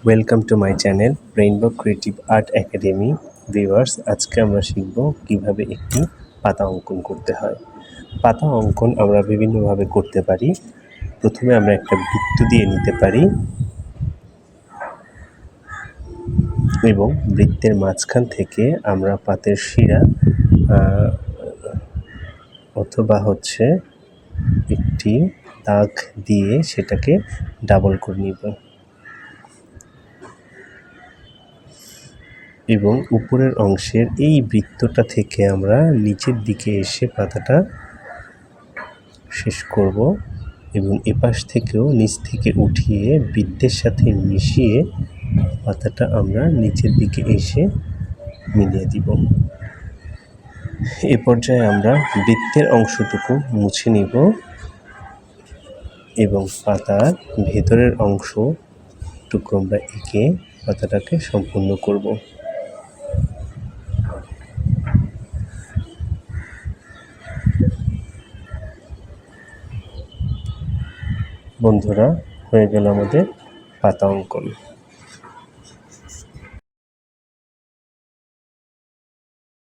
Welcome to my channel rainbow creative art academy. Viewers, আজকে আমরা শিখব কিভাবে একটি পাতা অঙ্কন করতে হয়। পাতা অঙ্কন আমরা বিভিন্নভাবে করতে পারি। প্রথমে আমরা একটা বৃত্ত দিয়ে নিতে পারি এবং বৃত্তের মাঝখান থেকে আমরা পাতের শিরা অথবা একটি দাগ দিয়ে সেটাকে ডাবল করে নিব এবং উপরের অংশের এই বৃত্তটা থেকে আমরা নিচের দিকে এসে পাতাটা শেষ করব এবং এপাশ থেকেও নিচ থেকে উঠিয়ে বৃত্তের সাথে মিশিয়ে পাতাটা আমরা নিচের দিকে এসে মিলিয়ে দিব। এ পর্যায়ে আমরা বৃত্তের অংশটুকু মুছে নিব এবং পাতার ভেতরের অংশটুকু আমরা এঁকে পাতাটাকে সম্পূর্ণ করব। বন্ধুরা, হয়ে গেল আমাদের পাতা অঙ্কন।